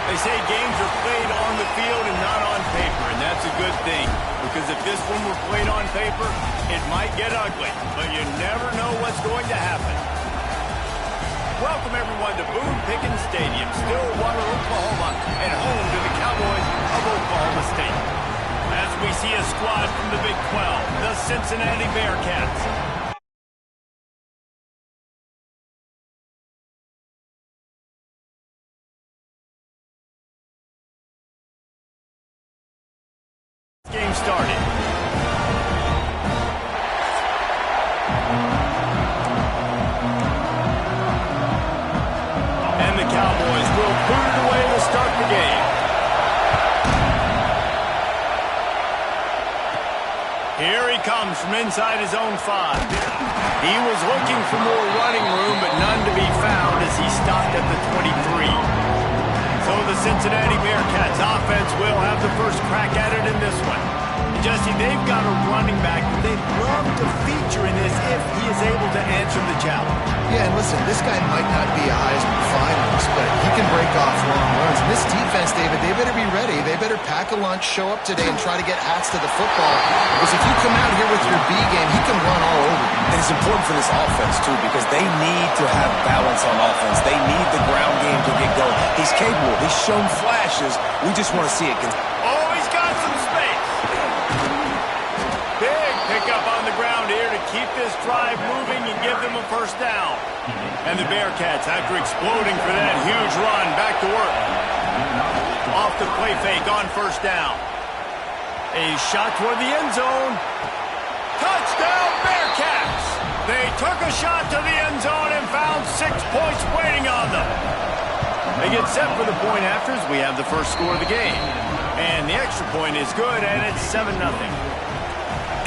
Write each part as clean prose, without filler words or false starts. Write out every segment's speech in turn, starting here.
They say games are played on the field and not on paper, and that's a good thing. Because if this one were played on paper, it might get ugly. But you never know what's going to happen. Welcome, everyone, to Boone Pickens Stadium, Stillwater, Oklahoma, and home to the Cowboys of Oklahoma State. As we see a squad from the Big 12, the Cincinnati Bearcats. Game started. And the Cowboys will put it away to start the game. Here he comes from inside his own 5. He was looking for more running room, but none to be found as he stopped at the 23. So the Cincinnati Bearcats offense will have the first crack at it in this one. And Jesse, they've got a running back that they'd love to feature in this if he is able to answer the challenge. Yeah, and listen, this guy might not be a Heisman finalist, but he can break off long runs. And this defense, David, they better be ready. They better pack a lunch, show up today, and try to get hats to the football. Because if you come out here with your B game, he can run all over you. And it's important for this offense, too, because they need to have balance on offense. They need the ground game to get going. He's capable. He's shown flashes. We just want to see it. Oh, he's got some space. Big pickup on the ground here to keep this drive moving and give them a first down. And the Bearcats, after exploding for that huge run, back to work. Off the play fake on first down. A shot toward the end zone. Touchdown, Bearcats! They took a shot to the end zone and found 6 points waiting on them. They get set for the point afters. We have the first score of the game. And the extra point is good, and it's 7-0.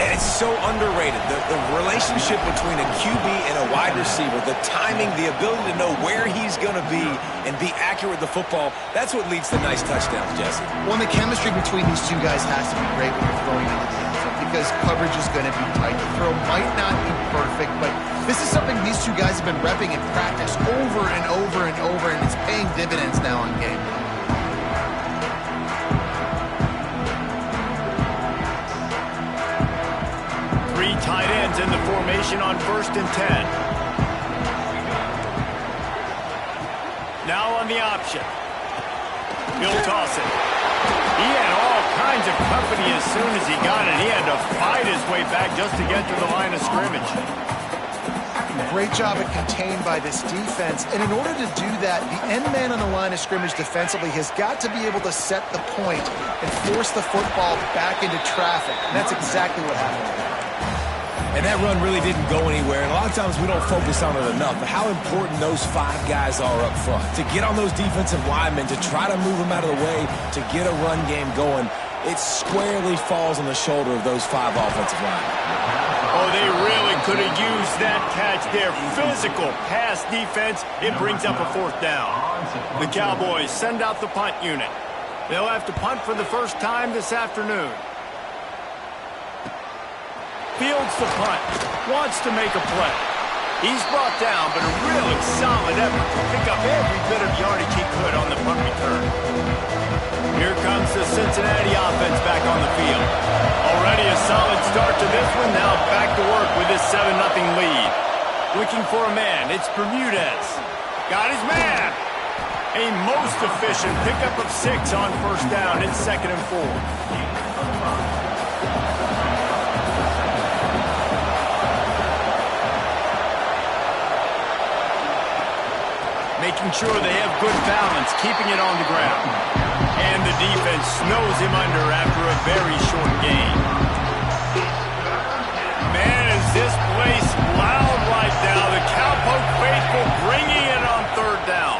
And it's so underrated. The relationship between a QB and a wide receiver, the timing, the ability to know where he's going to be and be accurate with the football, that's what leads to nice touchdowns, Jesse. Well, and the chemistry between these two guys has to be great when you're throwing into the end zone because coverage is going to be tight. The throw might not be perfect, but this is something these two guys have been repping in practice over and over and over, and it's paying dividends now on game day. Three tight ends in the formation on 1st and 10. Now on the option. He'll toss it. He had all kinds of company as soon as he got it. He had to fight his way back just to get to the line of scrimmage. Great job at contained by this defense. And in order to do that, the end man on the line of scrimmage defensively has got to be able to set the point and force the football back into traffic. And that's exactly what happened. And that run really didn't go anywhere. And a lot of times we don't focus on it enough. But how important those 5 guys are up front. To get on those defensive linemen, to try to move them out of the way, to get a run game going, it squarely falls on the shoulder of those 5 offensive linemen. Oh, they really could have used that catch there. Physical pass defense. It brings up a 4th down. The Cowboys send out the punt unit. They'll have to punt for the first time this afternoon. Fields the punt. Wants to make a play. He's brought down, but a really solid effort to pick up every bit of yardage he could on the punt return. Here comes the Cincinnati offense back on the field. Already a solid start to this one. Now back to work with this 7-0 lead. Looking for a man. It's Bermudez. Got his man. A most efficient pickup of 6 on first down. It's 2nd and 4. Making sure they have good balance, keeping it on the ground. And the defense snows him under after a very short gain. Man, is this place loud right now. The Cowpoke faithful bringing it on 3rd down.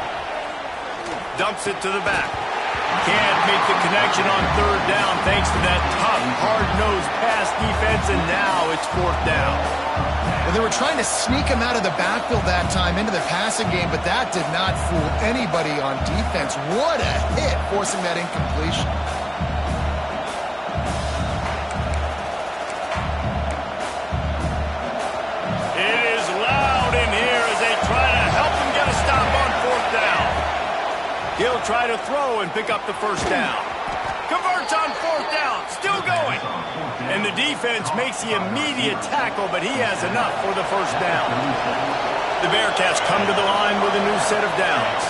Dumps it to the back. Can't make the connection on 3rd down thanks to that tough, hard-nosed pass defense, and now it's 4th down. Well, they were trying to sneak him out of the backfield that time into the passing game, but that did not fool anybody on defense. What a hit, forcing that incompletion. It is loud in here as they try to help him get a stop on 4th down. He'll They'll try to throw and pick up the first down. Converts on fourth down. Still going. And the defense makes the immediate tackle, but he has enough for the first down. The Bearcats come to the line with a new set of downs.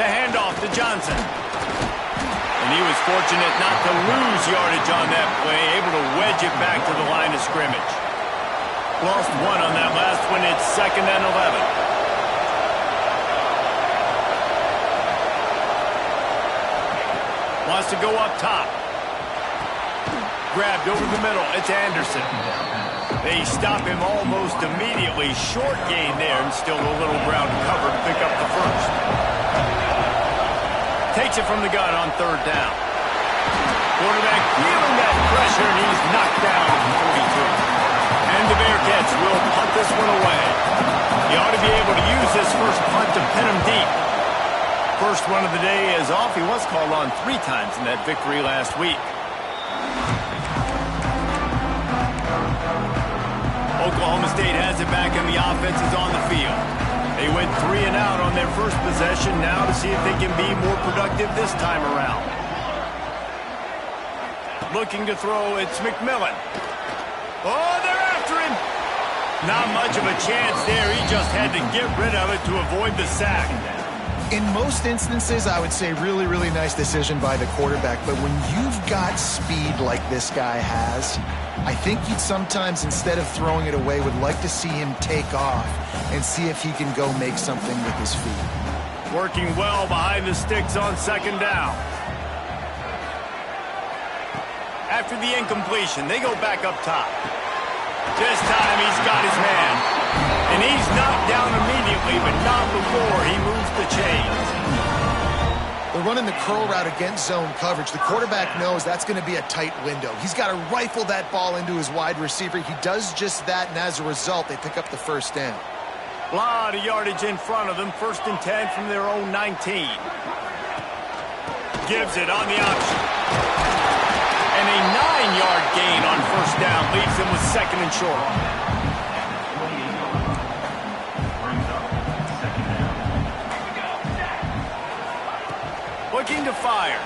The handoff to Johnson. And he was fortunate not to lose yardage on that play, able to wedge it back to the line of scrimmage. Lost one on that last one. It's 2nd and 11. Wants to go up top. Grabbed over the middle. It's Anderson. They stop him almost immediately. Short gain there and still a little ground cover to pick up the first. Takes it from the gun on 3rd down. Quarterback feeling that pressure, and he's knocked down at the 42. And the Bearcats will punt this one away. He ought to be able to use this first punt to pin him deep. First one of the day is off. He was called on 3 times in that victory last week. Oklahoma State has it back, and the offense is on the field. They went 3 and out on their first possession. Now to see if they can be more productive this time around. Looking to throw, it's McMillan. Oh, they're after him. Not much of a chance there. He just had to get rid of it to avoid the sack. In most instances, I would say really, really nice decision by the quarterback. But when you've got speed like this guy has, I think you'd sometimes, instead of throwing it away, would like to see him take off and see if he can go make something with his feet. Working well behind the sticks on 2nd down. After the incompletion, they go back up top. This time he's got his man. And he's knocked down immediately, but not before he moves the chains. They're running the curl route against zone coverage. The quarterback knows that's going to be a tight window. He's got to rifle that ball into his wide receiver. He does just that, and as a result, they pick up the first down. A lot of yardage in front of them. 1st and 10 from their own 19. Gives it on the option. And a 9-yard gain on 1st down leaves them with 2nd and short. Looking to fire.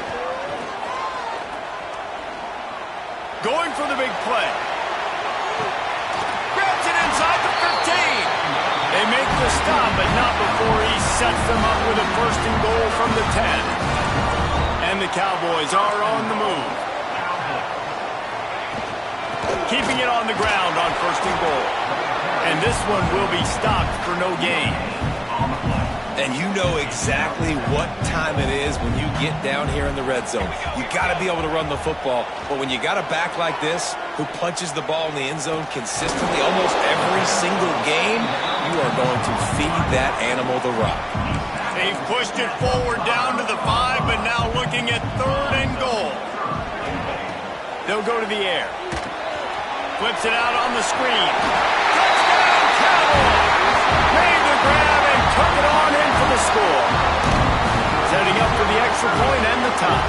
Going for the big play. Grabs it inside the 15. They make the stop, but not before he sets them up with a 1st and goal from the 10. And the Cowboys are on the move. Keeping it on the ground on 1st and goal. And this one will be stopped for no gain. And you know exactly what time it is when you get down here in the red zone. You got to be able to run the football, but when you got a back like this who punches the ball in the end zone consistently almost every single game, you are going to feed that animal the rock. They've pushed it forward down to the 5, but now looking at 3rd and goal. They'll go to the air. Flips it out on the screen. Touchdown, Cowboys! Made the grab and took it on in for the score. Setting up for the extra point and the tie.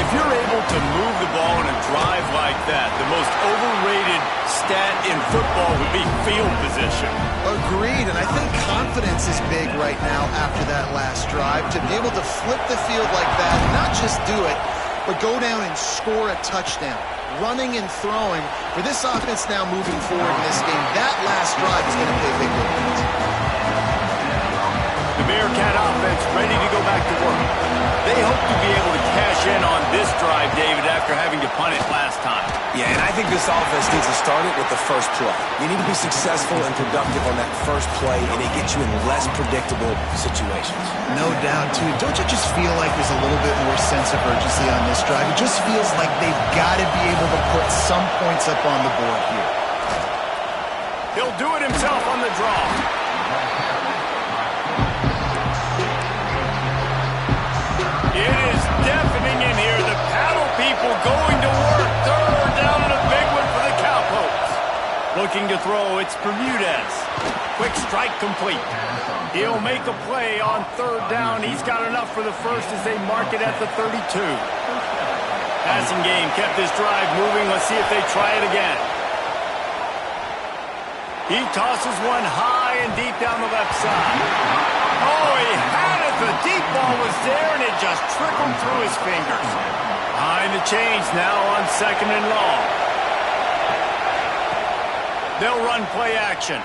If you're able to move the ball in a drive like that, the most overrated stat in football would be field position. Agreed, and I think confidence is big right now after that last drive. To be able to flip the field like that, not just do it, but go down and score a touchdown. Running and throwing, for this offense now moving forward in this game, that last drive is going to pay big dividends. The Bearcat offense ready to go back to work. They hope to be able to cash in on this drive, David, after having to punt it last time. Yeah, and I think this offense needs to start it with the first play. You need to be successful and productive on that first play, and it gets you in less predictable situations. No doubt, too. Don't you just feel like there's a little bit more sense of urgency on this drive? It just feels like they've got to be able to put some points up on the board here. He'll do it himself on the draw. It is deafening in here. The paddle people going to work. 3rd down and a big one for the Cowpokes. Looking to throw, it's Bermudez. Quick strike complete. He'll make a play on 3rd down. He's got enough for the first as they mark it at the 32. Passing game kept this drive moving. Let's see if they try it again. He tosses one high playing deep down the left side. Oh, he had it. The deep ball was there, and it just trickled through his fingers. Behind the chains now on 2nd and long. They'll run play action.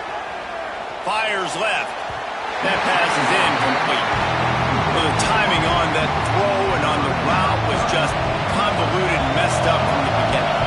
Fires left. That pass is incomplete. Well, the timing on that throw and on the route was just convoluted and messed up from the beginning.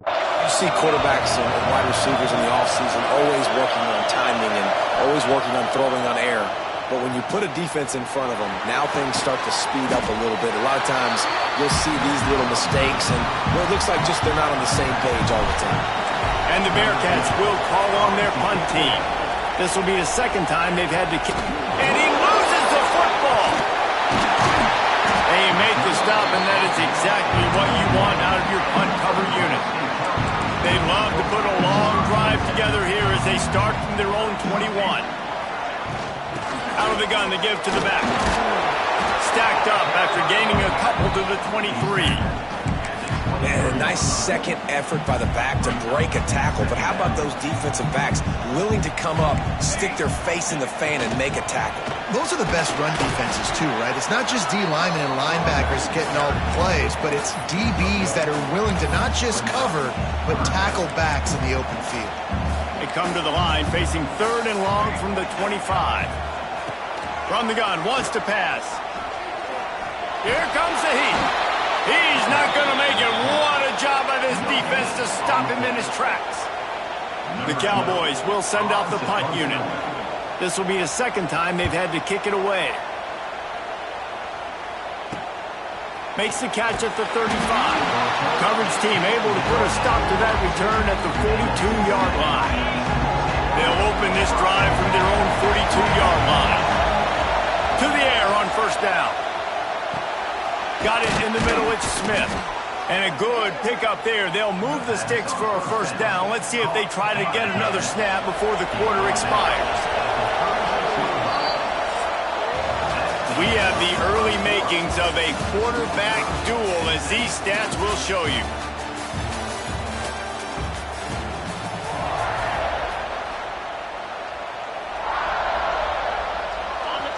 You see quarterbacks and wide receivers in the offseason always working on timing and always working on throwing on air. But when you put a defense in front of them, now things start to speed up a little bit. A lot of times you'll see these little mistakes, and well, it looks like just they're not on the same page all the time. And the Bearcats will call on their punt team. This will be the second time they've had to kick. And he loses the football. They make the stop, and that is exactly what you want out of your punt cover unit. They love to put a long drive together here as they start from their own 21. Out of the gun to give to the back. Stacked up after gaining a couple to the 23. Man, a nice second effort by the back to break a tackle. But how about those defensive backs willing to come up, stick their face in the fan, and make a tackle? Those are the best run defenses, too, right? It's not just D linemen and linebackers getting all the plays, but it's DBs that are willing to not just cover, but tackle backs in the open field. They come to the line facing 3rd and long from the 25. From the gun, wants to pass. Here comes the heat. He's not going to make it. What a job by this defense to stop him in his tracks. The Cowboys will send out the punt unit. This will be the second time they've had to kick it away. Makes the catch at the 35. Coverage team able to put a stop to that return at the 42-yard line. They'll open this drive from their own 42-yard line. To the air on 1st down. Got it in the middle, it's Smith. And a good pickup there. They'll move the sticks for a 1st down. Let's see if they try to get another snap before the quarter expires. We have the early makings of a quarterback duel, as these stats will show you.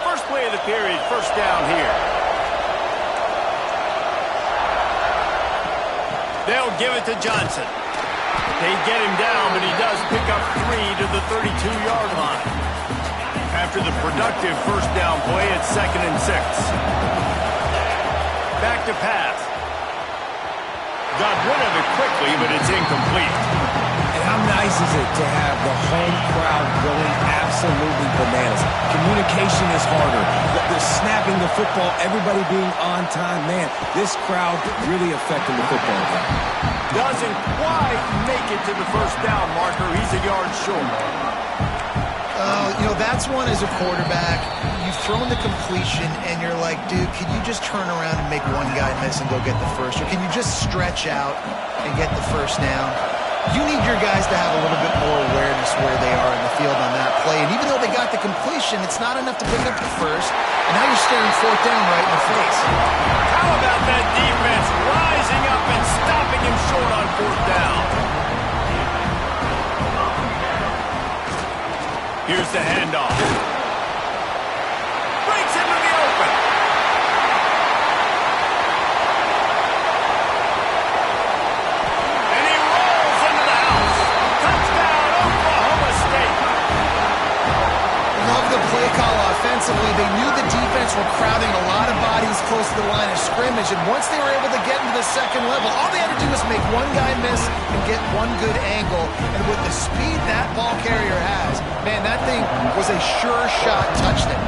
First play of the period, 1st down here. They'll give it to Johnson. They get him down, but he does pick up 3 to the 32-yard line. After the productive 1st down play at 2nd and 6. Back to pass. Got rid of it quickly, but it's incomplete. And how nice is it to have the home crowd going absolutely bananas? Communication is harder. They're snapping the football, everybody being on time. Man, this crowd really affecting the football game. Doesn't quite make it to the 1st down marker. He's a yard short. You know, that's one as a quarterback. You've thrown the completion, and you're like, dude, can you just turn around and make one guy miss and go get the first? Or can you just stretch out and get the 1st down? You need your guys to have a little bit more awareness where they are in the field on that play. And even though they got the completion, it's not enough to pick up the 1st. And now you're staring 4th down right in the face. How about that defense rising up and stopping him short on 4th down? Here's the handoff. Breaks into the open. And he rolls into the house. Touchdown, Oklahoma State. Love the play call offensively. They knew the defense were crowding a lot of bodies close to the line of scrimmage, and once they were able to get into the 2nd level, all they had to do was make one guy miss and get one good angle. And with the speed that ball carrier has, man, that thing was a sure shot touchdown.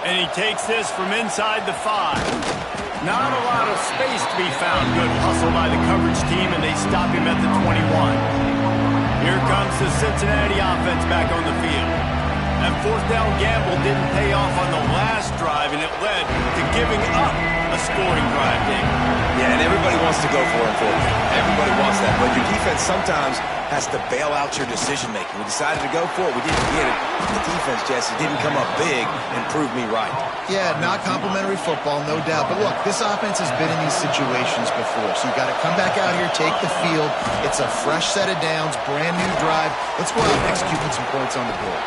And he takes this from inside the 5. Not a lot of space to be found. Good hustle by the coverage team, and they stop him at the 21. Here comes the Cincinnati offense back on the field. That 4th down gamble didn't pay off on the last drive, and it led to giving up a scoring drive, Dave. Yeah, and everybody wants wants to go for it. Everybody wants that, but your defense sometimes has to bail out your decision-making. We decided to go for it. We didn't get it. The defense, Jesse, didn't come up big and prove me right. Yeah, not complimentary football, no doubt. But look, this offense has been in these situations before, so you got to come back out here, take the field. It's a fresh set of downs, brand new drive. Let's go out and execute with some points on the board.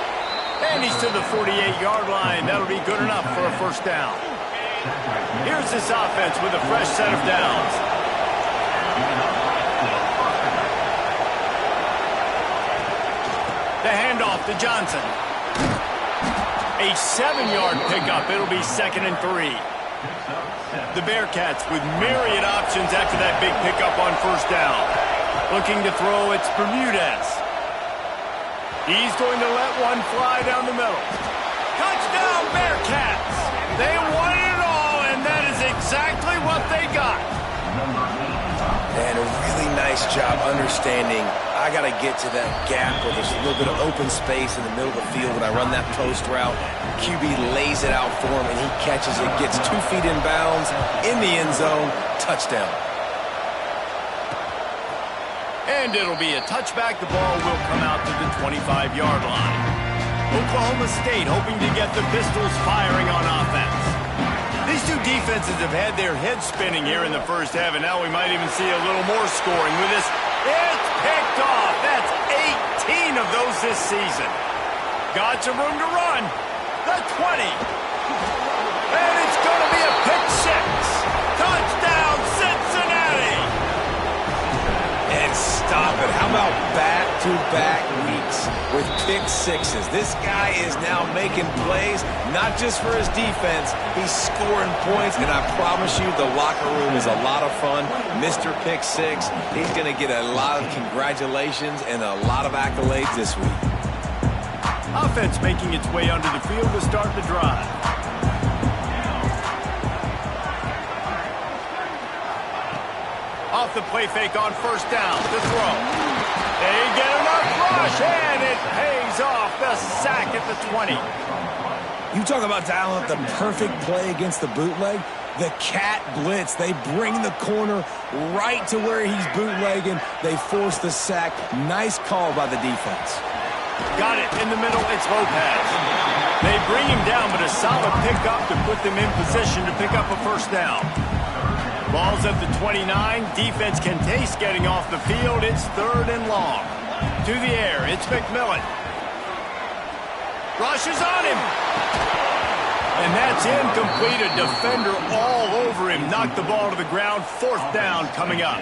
And he's to the 48-yard line. That'll be good enough for a first down. Here's this offense with a fresh set of downs. The handoff to Johnson. A 7-yard pickup. It'll be 2nd and 3. The Bearcats with myriad options after that big pickup on first down. Looking to throw, it's Bermudez. He's going to let one fly down the middle. Touchdown, Bearcats! They won it all, and that is exactly what they got. And a really nice job understanding I got to get to that gap where there's a little bit of open space in the middle of the field when I run that post route. QB lays it out for him, and he catches it, gets 2 feet in bounds, in the end zone, touchdown. And it'll be a touchback. The ball will come out to the 25-yard line. Oklahoma State hoping to get the Pistols firing on offense. These two defenses have had their heads spinning here in the first half, and now we might even see a little more scoring with this. It's picked off. That's 18 of those this season. Got some room to run. The 20. And it's going to be a pick 6. Touchdown, Cincinnati. And stop it. How about back-to-back weeks with pick 6s? This guy is now making plays, not just for his defense. He's scoring points, and I promise you the locker room is a lot of fun. Mr. Pick 6, he's going to get a lot of congratulations and a lot of accolades this week. Offense making its way onto the field to start the drive. Off the play fake on first down to throw. They get enough rush, and it pays off. The sack at the 20. You talk about dialing up the perfect play against the bootleg. The cat blitz. They bring the corner right to where he's bootlegging. They force the sack. Nice call by the defense. Got it in the middle. It's Lopez. They bring him down, but a solid pickup to put them in position to pick up a first down. Ball's at the 29. Defense can taste getting off the field. It's 3rd and long. To the air. It's McMillan. Rushes on him. And that's incomplete. A defender all over him. Knocked the ball to the ground. 4th down coming up.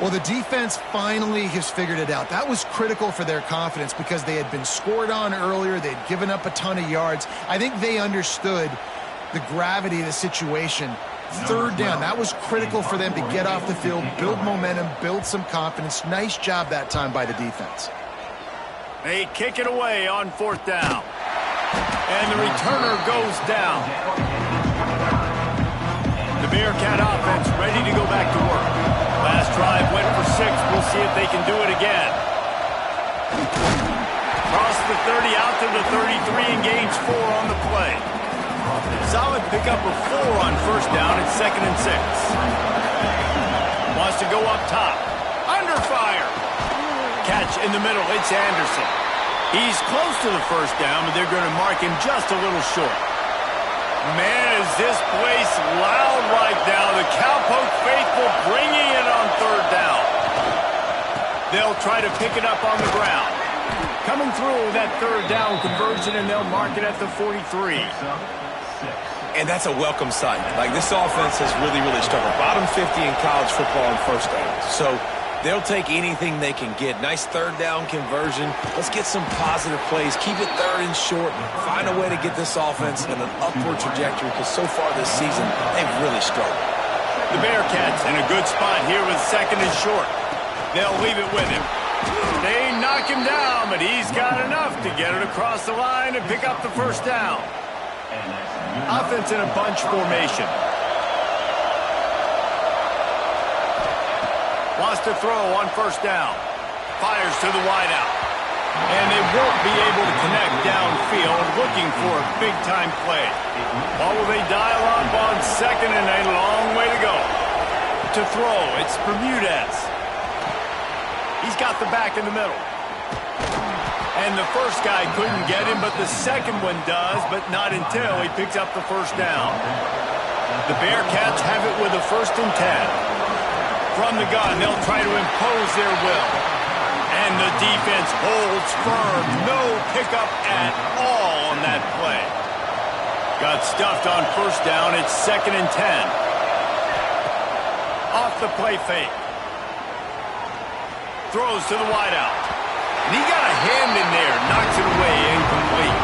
Well, the defense finally has figured it out. That was critical for their confidence because they had been scored on earlier. They had given up a ton of yards. I think they understood the gravity of the situation. 3rd down, that was critical for them to get off the field, build momentum, build some confidence. Nice job that time by the defense. They kick it away on 4th down. And the returner goes down. The Bearcat offense ready to go back to work. Last drive went for 6. We'll see if they can do it again. Cross the 30 out to the 33 and gains 4 on the play. Solid pickup of 4 on first down. It's 2nd and 6. Wants to go up top. Under fire. Catch in the middle. It's Anderson. He's close to the first down, but they're going to mark him just a little short. Man, is this place loud right now. The Cowpoke faithful bringing it on 3rd down. They'll try to pick it up on the ground. Coming through that 3rd down conversion, and they'll mark it at the 43. And that's a welcome sight. Like, this offense has really, really struggled. Bottom 50 in college football on first downs. So they'll take anything they can get. Nice 3rd down conversion. Let's get some positive plays. Keep it 3rd and short. Find a way to get this offense in an upward trajectory because so far this season, they've really struggled. The Bearcats in a good spot here with 2nd and short. They'll leave it with him. They knock him down, but he's got enough to get it across the line and pick up the first down. Offense in a bunch formation. Wants to throw on first down. Fires to the wideout. And they won't be able to connect downfield, looking for a big-time play. Or will they dial up on 2nd and a long way to go? To throw, it's Bermudez. He's got the back in the middle. And the first guy couldn't get him, but the second one does, but not until he picks up the first down. The Bearcats have it with a 1st and 10. From the gun, they'll try to impose their will. And the defense holds firm. No pickup at all on that play. Got stuffed on 1st down. It's 2nd and 10. Off the play fake. Throws to the wideout. And he got a hand in there. Knocks it away. Incomplete.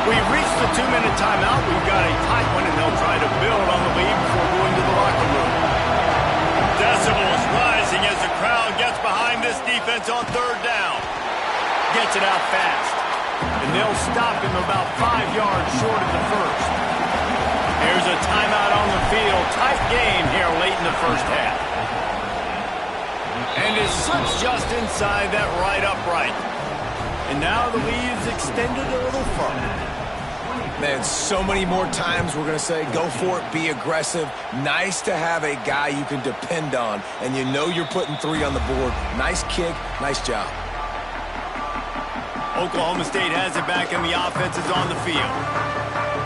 We've reached the 2-minute timeout. We've got a tight one, and they'll try to build on the lead before going to the locker room. Decibels rising as the crowd gets behind this defense on 3rd down. Gets it out fast. And they'll stop him about 5 yards short of the 1st. There's a timeout on the field. Tight game here late in the 1st half. And it slips just inside that right upright. And now the lead is extended a little further. Man, so many more times we're going to say, go for it, be aggressive. Nice to have a guy you can depend on, and you know you're putting 3 on the board. Nice kick, nice job. Oklahoma State has it back, and the offense is on the field.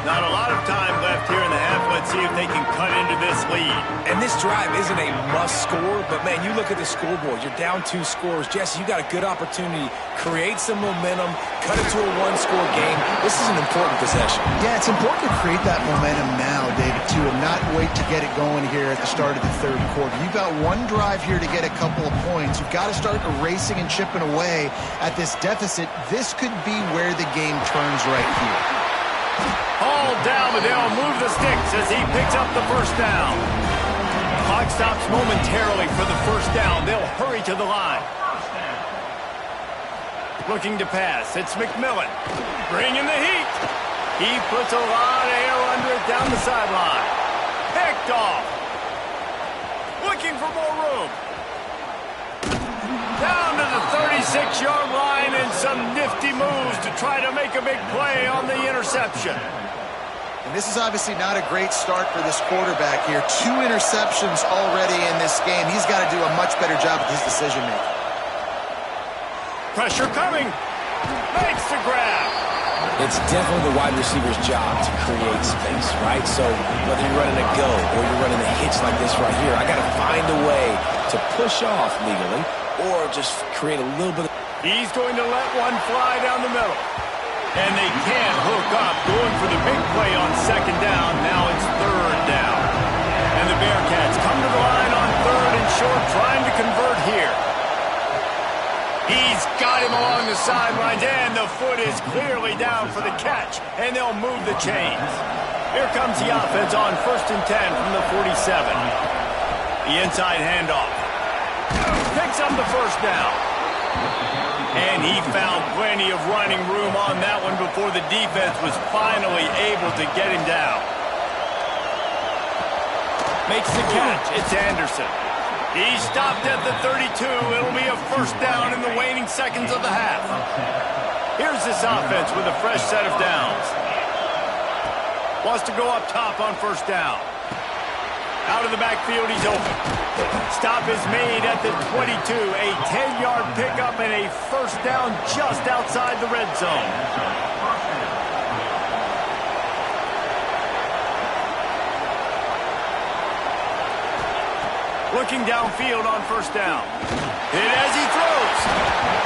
Not a lot of time left here in the half. Let's see if they can cut into this lead. And this drive isn't a must score, but man, you look at the scoreboard. You're down 2 scores. Jesse, you got a good opportunity. Create some momentum. Cut it to a 1-score game. This is an important possession. Yeah, it's important to create that momentum now, David, too, and not wait to get it going here at the start of the 3rd quarter. You've got 1 drive here to get a couple of points. You've got to start erasing and chipping away at this deficit. This could be where the game turns right here. Hauled down, but they'll move the sticks as he picks up the 1st down. Clock stops momentarily for the 1st down. They'll hurry to the line. Looking to pass. It's McMillan. Bringing the heat. He puts a lot of air under it down the sideline. Picked off. Looking for more room. Down to the 36-yard line and some nifty moves to try to make a big play on the interception. And this is obviously not a great start for this quarterback here. 2 interceptions already in this game. He's got to do a much better job with his decision-making. Pressure coming. Makes the grab. It's definitely the wide receiver's job to create space, right? So whether you're running a go or you're running a hitch like this right here, I got to find a way to push off legally or just create a little bit of... He's going to let one fly down the middle. And they can't hook up, going for the big play on 2nd down. Now it's 3rd down. And the Bearcats come to the line on 3rd and short, trying to convert here. He's got him along the sidelines, and the foot is clearly down for the catch, and they'll move the chains. Here comes the offense on 1st and 10 from the 47. The inside handoff. Picks up the 1st down. And he found plenty of running room on that one before the defense was finally able to get him down. Makes the catch. It's Anderson. He stopped at the 32. It'll be a 1st down in the waning seconds of the half. Here's this offense with a fresh set of downs. Wants to go up top on 1st down. Out of the backfield, he's open. Stop is made at the 22. A 10-yard pickup and a 1st down just outside the red zone. Looking downfield on 1st down. Hit as he throws.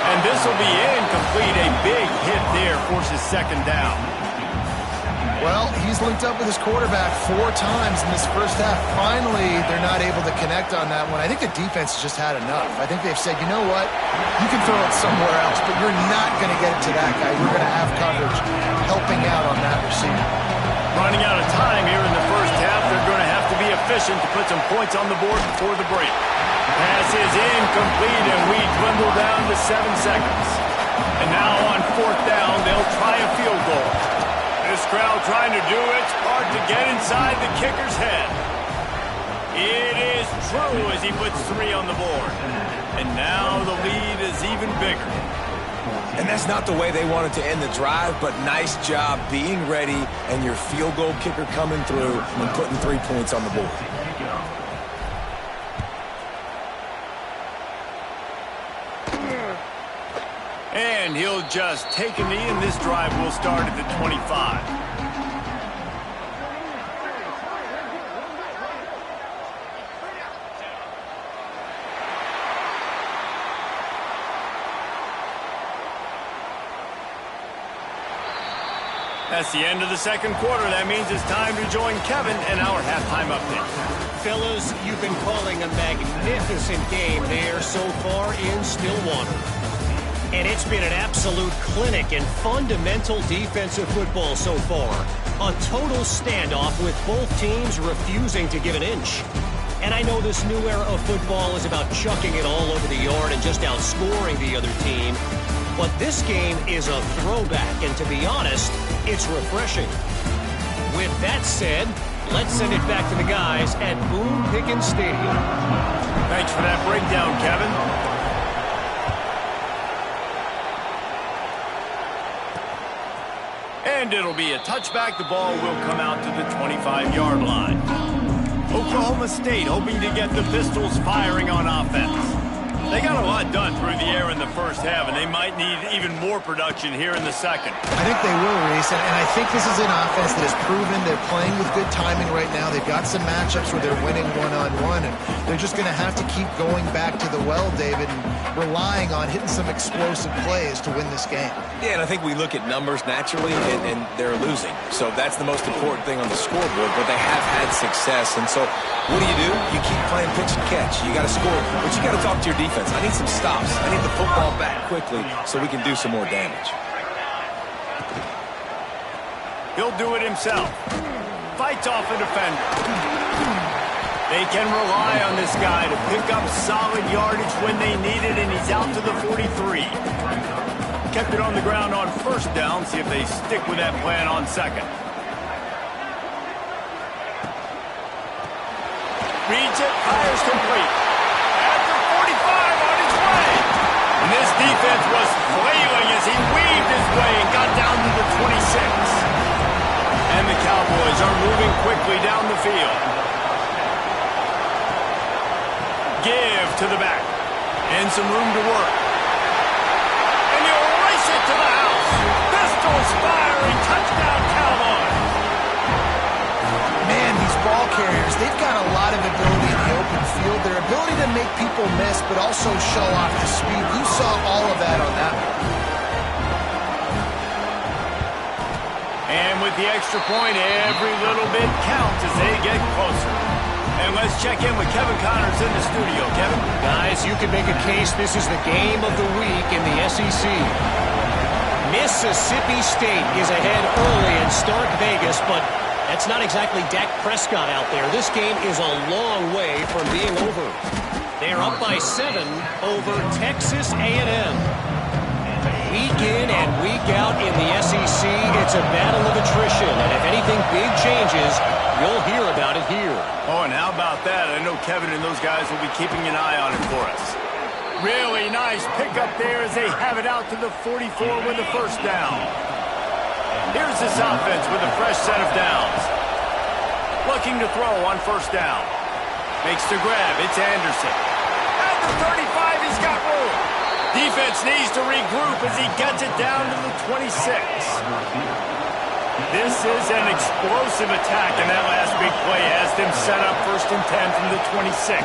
And this will be incomplete. A big hit there forces 2nd down. Well, he's linked up with his quarterback 4 times in this 1st half. Finally, they're not able to connect on that one. I think the defense has just had enough. I think they've said, you know what? You can throw it somewhere else, but you're not going to get it to that guy. We're going to have coverage helping out on that receiver. Running out of time here in the 1st half. They're going to have to be efficient to put some points on the board before the break. Pass is incomplete, and we dwindle down to 7 seconds. And now on 4th down, they'll try a field goal. This crowd trying to do its part to get inside the kicker's head. It is true as he puts 3 on the board. And now the lead is even bigger. And that's not the way they wanted to end the drive, but nice job being ready and your field goal kicker coming through and putting 3 points on the board. And he'll just take a knee, and this drive will start at the 25. That's the end of the second quarter. That means it's time to join Kevin and our halftime update. Fellas, you've been calling a magnificent game there so far in Stillwater. And it's been an absolute clinic in fundamental defensive football so far. A total standoff with both teams refusing to give an inch. And I know this new era of football is about chucking it all over the yard and just outscoring the other team. But this game is a throwback, and to be honest, it's refreshing. With that said, let's send it back to the guys at Boone Pickens Stadium. Thanks for that breakdown, Kevin. And it'll be a touchback. The ball will come out to the 25-yard line. Oklahoma State hoping to get the Pistols firing on offense. They got a lot done through the air in the first half, and they might need even more production here in the second. I think they will, Reese, and I think this is an offense that has proven they're playing with good timing right now. They've got some matchups where they're winning one-on-one, and they're just going to have to keep going back to the well, David, and relying on hitting some explosive plays to win this game. Yeah, and I think we look at numbers naturally, and they're losing. So that's the most important thing on the scoreboard, but they have had success. And so what do? You keep playing pitch and catch. You got to score, but you got to talk to your defense. I need some stops. I need the football back quickly so we can do some more damage. He'll do it himself. Fights off a defender. They can rely on this guy to pick up solid yardage when they need it, and he's out to the 43. Kept it on the ground on first down. See if they stick with that plan on second. Reads it, fires complete. At the 45 on his way. And this defense was flailing as he weaved his way and got down to the 26. And the Cowboys are moving quickly down the field. Give to the back. And some room to work. And he'll race it to the house. Pistols firing. Touchdown, Cowboys. Man, these ball carriers, they've got a lot of ability in the open field. Their ability to make people miss, but also show off the speed. You saw all of that on that one. And with the extra point, every little bit counts as they get closer. And let's check in with Kevin Connors in the studio. Kevin? Guys, you can make a case this is the game of the week in the SEC. Mississippi State is ahead early in Stark Vegas, but that's not exactly Dak Prescott out there. This game is a long way from being over. They're up by 7 over Texas A&M. Week in and week out in the SEC, it's a battle of attrition. And if anything big changes, you'll hear about it here. Oh, and how about that? I know Kevin and those guys will be keeping an eye on it for us. Really nice pickup there as they have it out to the 44 with the first down. Here's this offense with a fresh set of downs. Looking to throw on first down. Makes the grab. It's Anderson. At the 35, he's got room. Defense needs to regroup as he gets it down to the 26. This is an explosive attack, and that last big play has them set up 1st and 10 from the 26.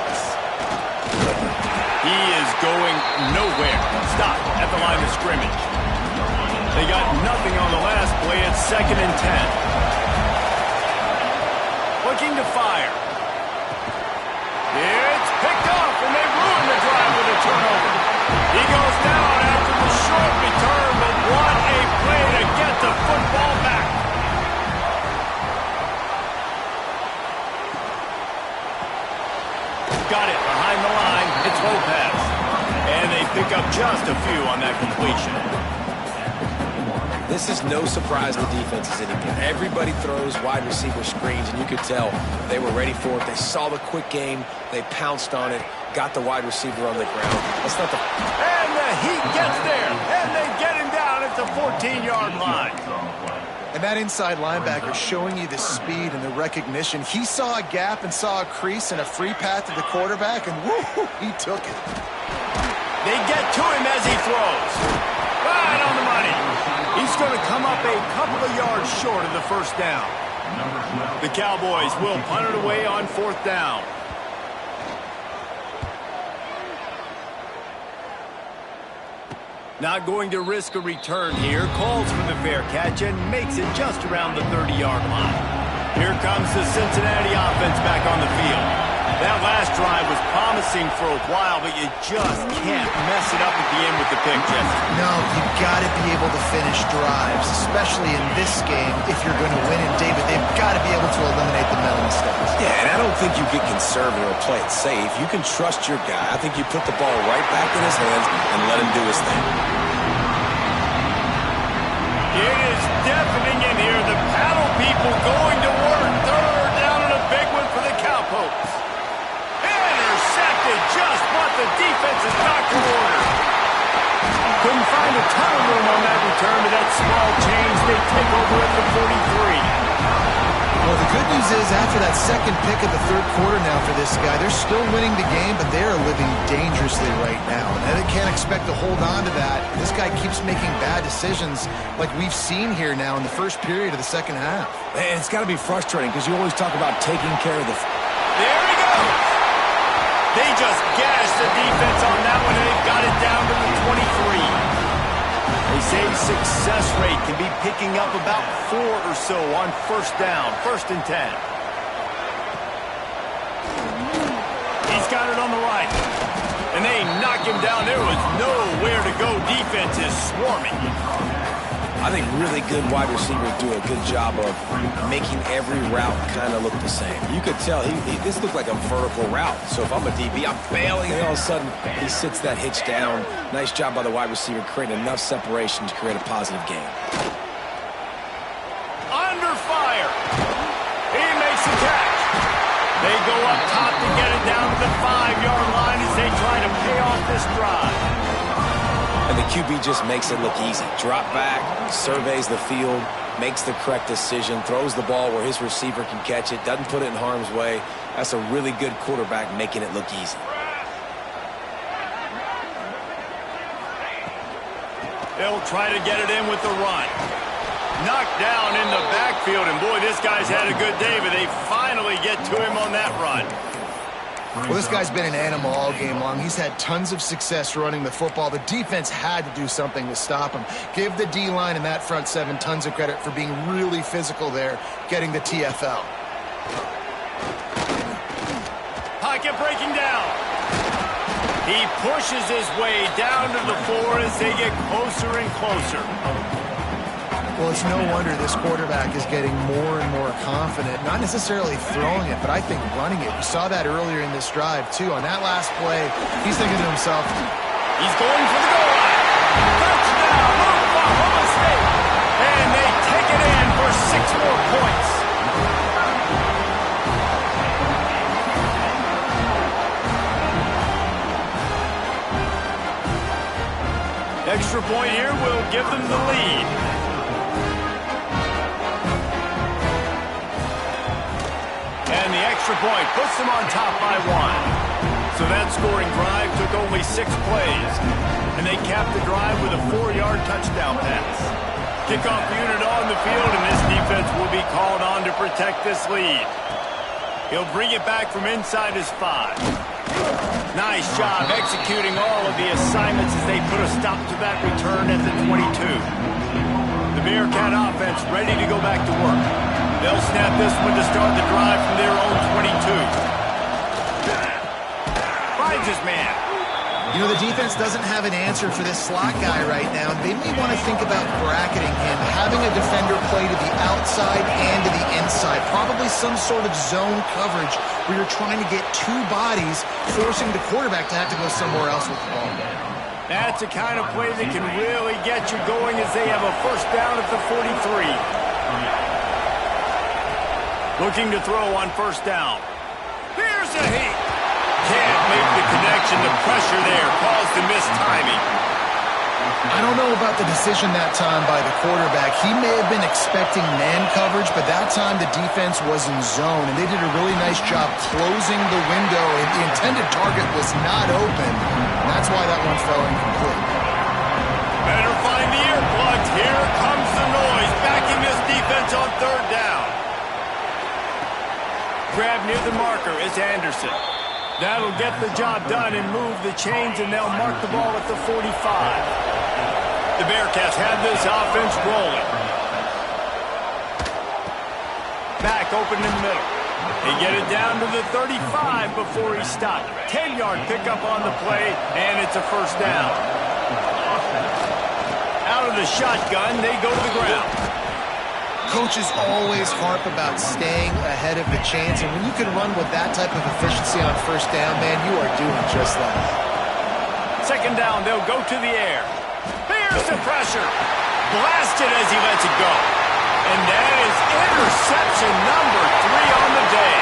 He is going nowhere. Stop at the line of scrimmage. They got nothing on the last play. It's 2nd and 10. Looking to fire. It's picked off, and they ruin the drive with a turnover. He goes down after the short return, but what a play to get the football back. Got it behind the line. It's Lopez. And they pick up just a few on that completion. This is no surprise the defense is any good. Everybody throws wide receiver screens, and you could tell they were ready for it. They saw the quick game. They pounced on it, got the wide receiver on the ground. That's not the... And the Heat gets there, and they get him down at the 14-yard line. And that inside linebacker showing you the speed and the recognition. He saw a gap and saw a crease and a free path to the quarterback, and woo, he took it. They get to him as he throws. Right on the money. He's going to come up a couple of yards short of the first down. The Cowboys will punt it away on 4th down. Not going to risk a return here. Calls for the fair catch and makes it just around the 30-yard line. Here comes the Cincinnati offense back on the field. That last drive was promising for a while, but you just can't mess it up at the end with the pick, Jesse. No, you've got to be able to finish drives, especially in this game if you're going to win. And, David, they've got to be able to eliminate the mental mistakes. Yeah, and I don't think you get conservative or play it safe. You can trust your guy. I think you put the ball right back in his hands and let him do his thing. It is deafening in here. The paddle people going to work. Third down and a big one for the Cowpokes. Intercepted, just what the defense is not to order. Couldn't find a ton of room on that return to that small change. They take over at the 43. Well, the good news is after that second pick of the third quarter now for this guy, they're still winning the game, but they are living dangerously right now. And they can't expect to hold on to that. This guy keeps making bad decisions like we've seen here now in the first period of the second half. And it's got to be frustrating because you always talk about taking care of the... There he goes. They just gashed the defense on that one, and they've got it down to the 23. They say success rate can be picking up about 4 or so on first down, 1st and 10. He's got it on the right. And they knock him down. There was nowhere to go. Defense is swarming. I think really good wide receivers do a good job of making every route kind of look the same. You could tell this looked like a vertical route. So if I'm a DB, I'm bailing, and all of a sudden he sits that hitch down. Nice job by the wide receiver creating enough separation to create a positive game. Under fire. He makes the catch. They go up top to get it down to the 5-yard line as they try to pay off this drive. And the QB just makes it look easy. Drop back, surveys the field, makes the correct decision, throws the ball where his receiver can catch it, doesn't put it in harm's way. That's a really good quarterback making it look easy. They'll try to get it in with the run. Knocked down in the backfield, and boy, this guy's had a good day, but they finally get to him on that run. Well, this guy's been an animal all game long. He's had tons of success running the football. The defense had to do something to stop him. Give the D-line and that front seven tons of credit for being really physical there, getting the TFL. Pocket breaking down. He pushes his way down to the 4 as they get closer and closer. Well, it's no wonder this quarterback is getting more and more confident. Not necessarily throwing it, but I think running it. We saw that earlier in this drive, too. On that last play, he's thinking to himself, he's going for the goal line. Touchdown, Oklahoma State. And they take it in for 6 more points. Extra point here will give them the lead. And the extra point puts them on top by 1. So that scoring drive took only 6 plays. And they capped the drive with a 4-yard touchdown pass. Kickoff unit on the field, and this defense will be called on to protect this lead. He'll bring it back from inside his 5. Nice job executing all of the assignments as they put a stop to that return at the 22. The Bearcat offense ready to go back to work. They'll snap this one to start the drive from their own 22. Finds his man. You know, the defense doesn't have an answer for this slot guy right now. They may want to think about bracketing him, having a defender play to the outside and to the inside. Probably some sort of zone coverage where you're trying to get 2 bodies, forcing the quarterback to have to go somewhere else with the ball. That's the kind of play that can really get you going as they have a first down at the 43. Looking to throw on first down. Here's a heat. Can't make the connection. The pressure there caused the missed timing. I don't know about the decision that time by the quarterback. He may have been expecting man coverage, but that time the defense was in zone, and they did a really nice job closing the window, and the intended target was not open. And that's why that one fell incomplete. Better find the earplugs. Here comes the noise, backing this defense on third down. Grab near the marker is Anderson. That'll get the job done and move the chains, and they'll mark the ball at the 45. The Bearcats have this offense rolling. Back open in the middle. They get it down to the 35 before he stopped. 10-yard pickup on the play, and it's a first down. Out of the shotgun, they go to the ground. Coaches always harp about staying ahead of the chains, and when you can run with that type of efficiency on first down, man, you are doing just that. Second down, they'll go to the air. Here's the pressure. Blasted as he lets it go. And that is interception number 3 on the day.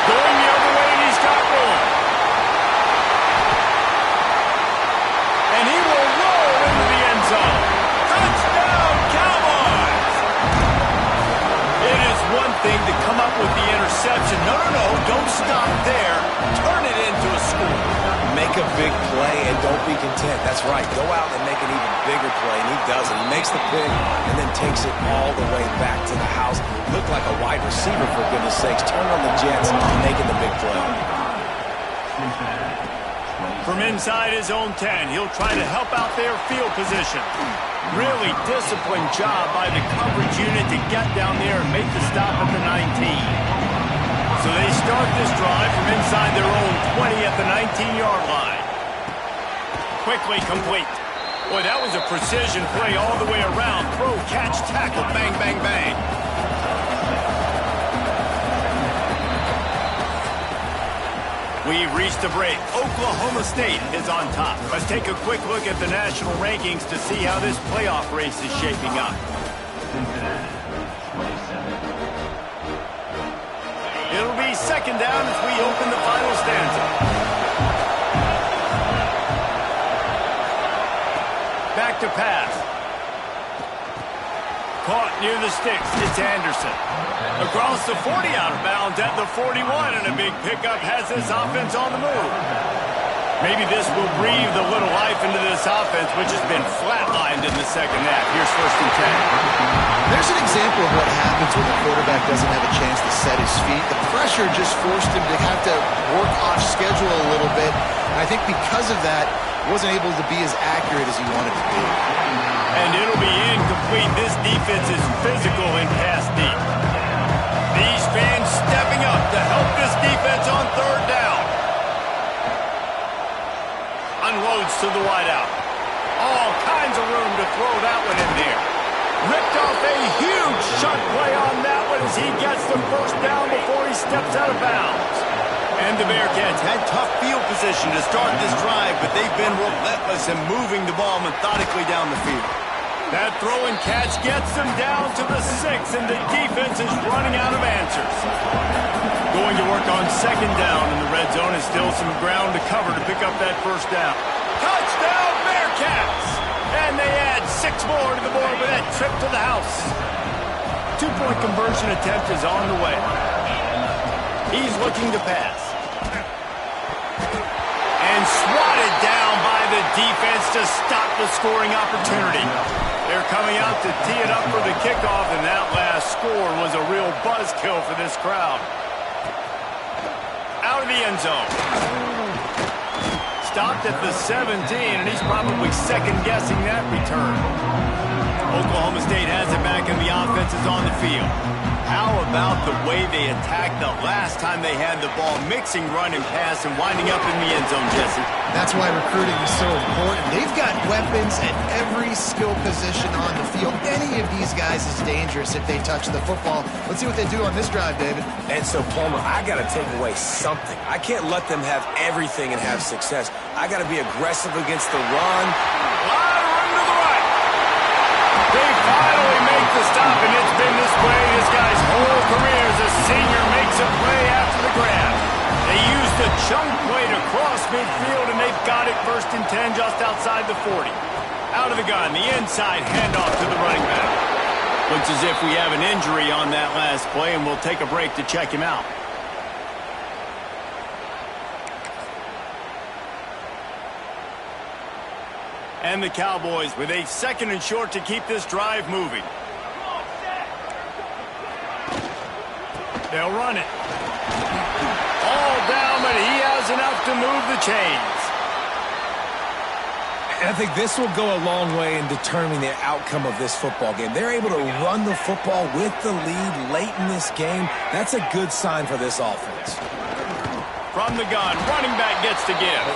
Going the other way, and he's got room. And he will roll into the end zone. Touchdown, Cowboys! It is one thing to come up with the interception. No, don't stop there. Turn it into a score. Make a big play and don't be content. That's right. Go out and make an even bigger play, and he does it. He makes the pick and then takes it all the way back to the house. Looked like a wide receiver, for goodness sakes. Turn on the Jets, making the big play. From inside his own 10, he'll try to help out their field position. Really disciplined job by the coverage unit to get down there and make the stop at the 19. So they start this drive from inside their own 20 at the 19-yard line. Quickly complete. Boy, that was a precision play all the way around. Throw, catch, tackle, bang, bang, bang. We've reached a break. Oklahoma State is on top. Let's take a quick look at the national rankings to see how this playoff race is shaping up. Cincinnati, 27. It'll be second down as we open the final stanza. Back to pass. Caught near the sticks. It's Anderson. Across the 40, out of bounds at the 41, and a big pickup has this offense on the move. Maybe this will breathe a little life into this offense, which has been flatlined in the second half. Here's first and 10. There's an example of what happens when the quarterback doesn't have a chance to set his feet. The pressure just forced him to have to work off schedule a little bit. And I think because of that, he wasn't able to be as accurate as he wanted to be. And it'll be incomplete. This defense is physical and pass deep. These fans stepping up to help this defense on third down. Unloads to the wideout. All kinds of room to throw that one in there. Ripped off a huge shot play on that one as he gets the first down before he steps out of bounds. And the Bearcats had tough field position to start this drive, but they've been relentless in moving the ball methodically down the field. That throw and catch gets them down to the 6, and the defense is running out of answers. Going to work on second down, and the red zone is still some ground to cover to pick up that first down. Touchdown, Bearcats! And they add 6 more to the board with that trip to the house. 2-point conversion attempt is on the way. He's looking to pass. And swatted down by the defense to stop the scoring opportunity. They're coming out to tee it up for the kickoff, and that last score was a real buzzkill for this crowd. Out of the end zone. Stopped at the 17, and he's probably second-guessing that return. Oklahoma State has it back, and the offense is on the field. How about the way they attacked the last time they had the ball, mixing run and pass and winding up in the end zone, Jesse? That's why recruiting is so important. They've got weapons at every skill position on the field. Any of these guys is dangerous if they touch the football. Let's see what they do on this drive, David. And so, Palmer, I got to take away something. I can't let them have everything and have success. I got to be aggressive against the run. They finally make the stop, and it's been this way this guy's whole career as a senior makes a play after the grab. They used a chunk play to cross midfield, and they've got it first and 10 just outside the 40. Out of the gun, the inside handoff to the running back. Looks as if we have an injury on that last play, and we'll take a break to check him out. And the Cowboys with a 2nd and short to keep this drive moving. They'll run it. All down, but he has enough to move the chains. And I think this will go a long way in determining the outcome of this football game. They're able to run the football with the lead late in this game. That's a good sign for this offense. From the gun, running back gets to give.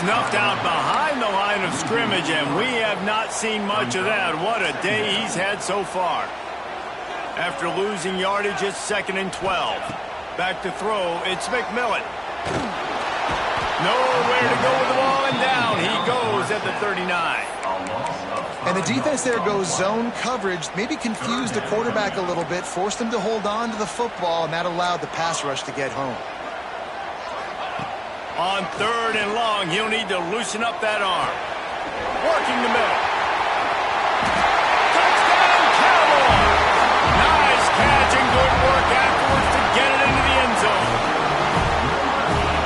Snuffed out behind the line of scrimmage, and we have not seen much of that. What a day he's had so far. After losing yardage, it's 2nd and 12. Back to throw, it's McMillan. Nowhere to go with the ball, and down he goes at the 39. And the defense there goes zone coverage, maybe confused the quarterback a little bit, forced him to hold on to the football, and that allowed the pass rush to get home. On 3rd and long, he'll need to loosen up that arm. Working the middle. Touchdown, Cowboys! Nice catch and good work afterwards to get it into the end zone.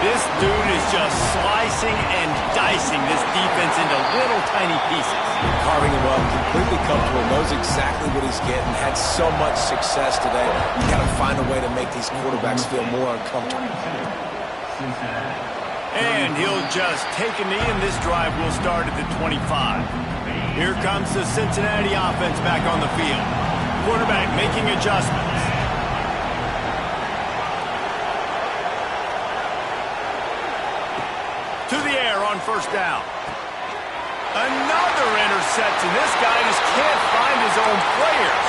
This dude is just slicing and dicing this defense into little tiny pieces. Carving him up, completely comfortable, knows exactly what he's getting, had so much success today. You got to find a way to make these quarterbacks feel more uncomfortable. And he'll just take a knee, and this drive will start at the 25. Here comes the Cincinnati offense back on the field. Quarterback making adjustments. To the air on 1st down. Another interception. This guy just can't find his own players.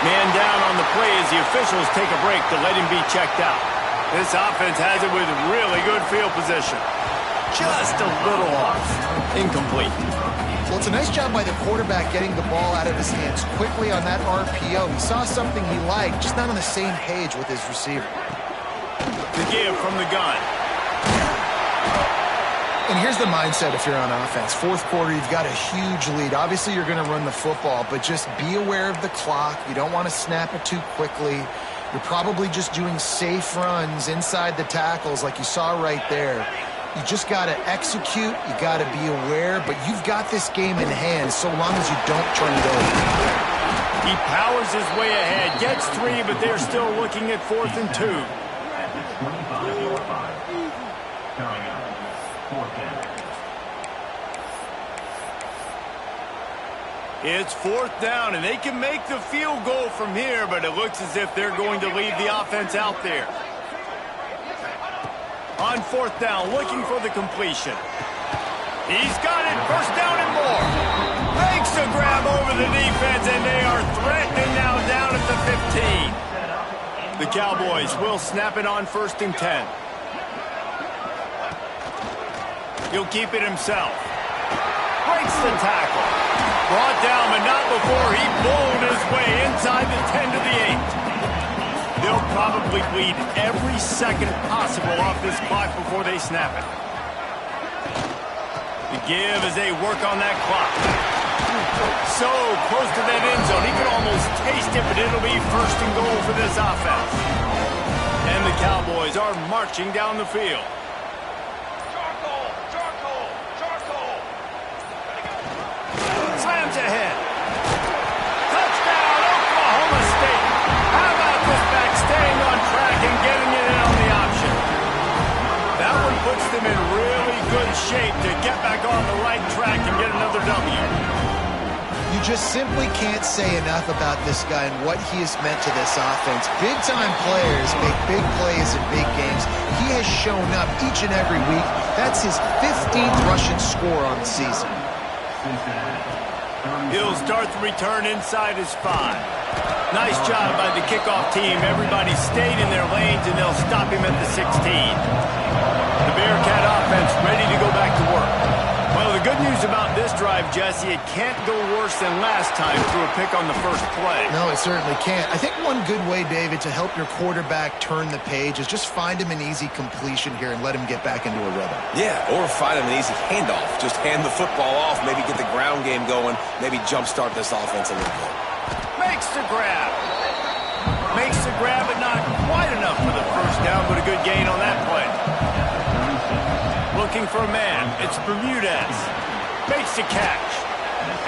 Man down on the play as the officials take a break to let him be checked out. This offense has it with really good field position. Just a little off. Incomplete. Well, it's a nice job by the quarterback getting the ball out of his hands quickly on that RPO. He saw something he liked, just not on the same page with his receiver. The give from the gun. And here's the mindset if you're on offense. 4th quarter, you've got a huge lead. Obviously, you're going to run the football, but just be aware of the clock. You don't want to snap it too quickly. You're probably just doing safe runs inside the tackles like you saw right there. You just got to execute. You got to be aware, but you've got this game in hand so long as you don't turn it over. He powers his way ahead, gets 3, but they're still looking at 4th and 2. It's 4th down, and they can make the field goal from here, but it looks as if they're going to leave the offense out there. On 4th down, looking for the completion. He's got it, 1st down and more. Makes a grab over the defense, and they are threatening now down at the 15. The Cowboys will snap it on 1st and 10. He'll keep it himself. Breaks the tackle. Brought down, but not before he bowled his way inside the 10 to the 8. They'll probably bleed every second possible off this clock before they snap it. The give as they work on that clock. So close to that end zone. He could almost taste it, but it'll be 1st and goal for this offense. And the Cowboys are marching down the field. Slams ahead. Touchdown, Oklahoma State. How about this back staying on track and getting it in on the option? That one puts them in really good shape to get back on the right track and get another W. You just simply can't say enough about this guy and what he has meant to this offense. Big-time players make big plays in big games. He has shown up each and every week. That's his 15th rushing score on the season. He'll start the return inside his 5. Nice job by the kickoff team. Everybody stayed in their lanes, and they'll stop him at the 16. The Bearcat offense ready to go back to work. Well, the good news about this drive, Jesse, it can't go worse than last time through a pick on the first play. No, it certainly can't. I think one good way, David, to help your quarterback turn the page is just find him an easy completion here and let him get back into a rhythm. Yeah, or find him an easy handoff. Just hand the football off, maybe get the ground game going, maybe jumpstart this offense a little bit. Makes the grab. Makes the grab, but not quite enough for the 1st down, but a good gain on that play. Looking for a man. It's Bermudez. makes the catch.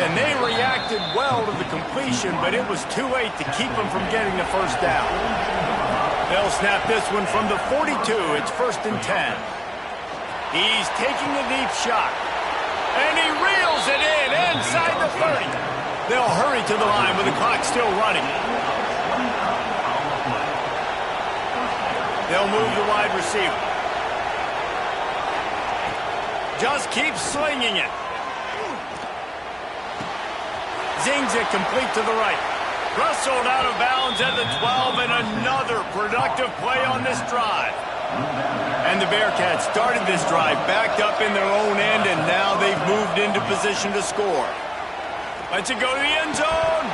And they reacted well to the completion, but it was too late to keep them from getting the first down. They'll snap this one from the 42. It's 1st and 10. He's taking a deep shot. And he reels it in inside the 30. They'll hurry to the line with the clock still running. They'll move the wide receiver. Just keep slinging it. Zings it complete to the right. Rustled out of bounds at the 12, and another productive play on this drive. And the Bearcats started this drive backed up in their own end, and now they've moved into position to score. Let's it go to the end zone.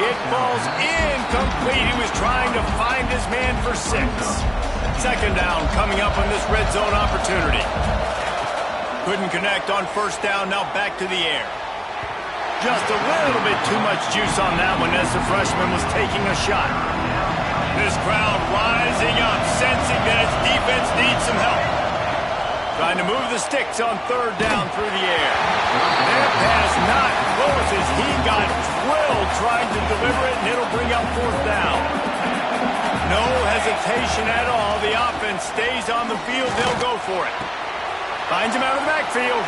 It falls incomplete. He was trying to find his man for 6. 2nd down coming up on this red zone opportunity. Couldn't connect on 1st down, now back to the air. Just a little bit too much juice on that one as the freshman was taking a shot. This crowd rising up, sensing that its defense needs some help. Trying to move the sticks on 3rd down through the air. That pass not close as he got drilled trying to deliver it, and it'll bring up 4th down. No hesitation at all. The offense stays on the field. They'll go for it. Finds him out of the backfield.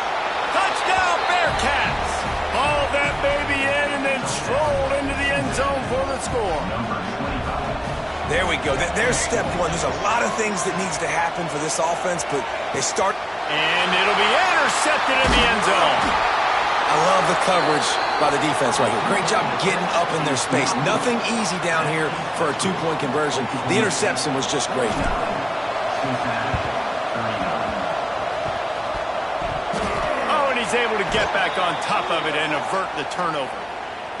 Touchdown, Bearcats! Haul that baby in and then stroll into the end zone for the score. There we go. There's step one. There's a lot of things that needs to happen for this offense, but they start. And it'll be intercepted in the end zone. I love the coverage by the defense right here. Great job getting up in their space. Nothing easy down here for a 2-point conversion. The interception was just great. He's able to get back on top of it and avert the turnover.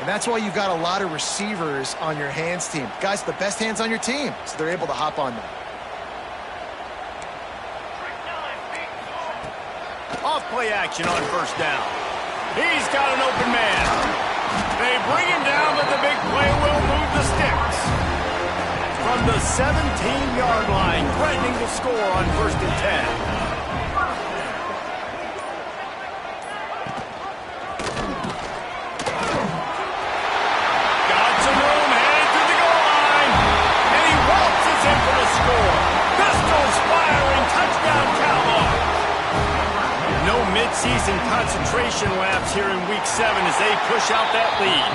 And that's why you've got a lot of receivers on your hands team. Guys, the best hands on your team, so they're able to hop on them. Off play action on 1st down. He's got an open man. They bring him down, but the big play will move the sticks. From the 17-yard line, threatening to score on 1st and 10. Mid-season concentration laps here in Week 7 as they push out that lead.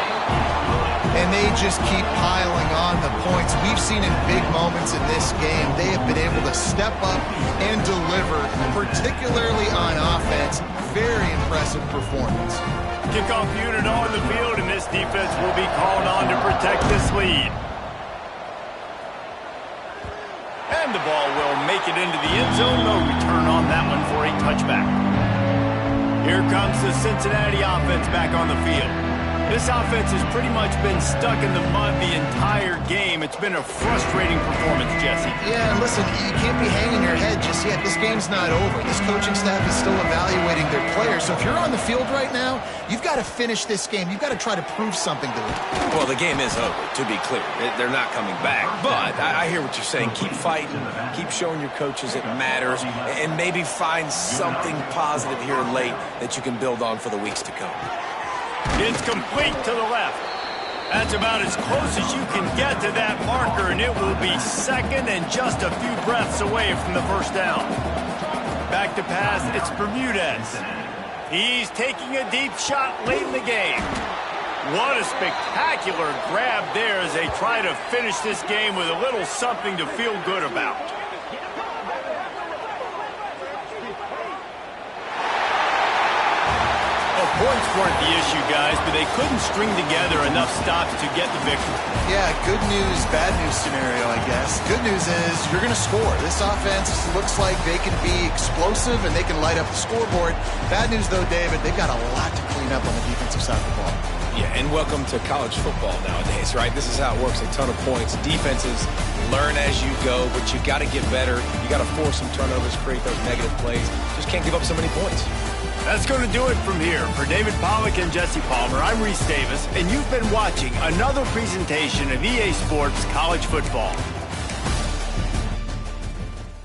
And they just keep piling on the points. We've seen in big moments in this game, they have been able to step up and deliver, particularly on offense. Very impressive performance. Kickoff unit on the field, and this defense will be called on to protect this lead. And the ball will make it into the end zone. No return on that one for a touchback. Here comes the Cincinnati offense back on the field. This offense has pretty much been stuck in the mud the entire game. It's been a frustrating performance, Jesse. Yeah, and listen, you can't be hanging your head just yet. This game's not over. This coaching staff is still evaluating their players. So if you're on the field right now, you've got to finish this game. You've got to try to prove something to them. Well, the game is over, to be clear. They're not coming back. But I hear what you're saying. Keep fighting. Keep showing your coaches it matters. And maybe find something positive here late that you can build on for the weeks to come. It's complete to the left. That's about as close as you can get to that marker, and it will be 2nd and just a few breaths away from the 1st down. Back to pass, it's Bermudez. He's taking a deep shot late in the game. What a spectacular grab there as they try to finish this game with a little something to feel good about. Points weren't the issue, guys, but they couldn't string together enough stops to get the victory. Yeah, good news, bad news scenario, I guess. Good news is you're going to score. This offense looks like they can be explosive and they can light up the scoreboard. Bad news, though, David, they've got a lot to clean up on the defensive side of the ball. Yeah, and welcome to college football nowadays, right? This is how it works, a ton of points. Defenses learn as you go, but you got to get better. You got to force some turnovers, create those negative plays. Just can't give up so many points. That's going to do it from here. For David Pollack and Jesse Palmer, I'm Reese Davis, and you've been watching another presentation of EA Sports College Football.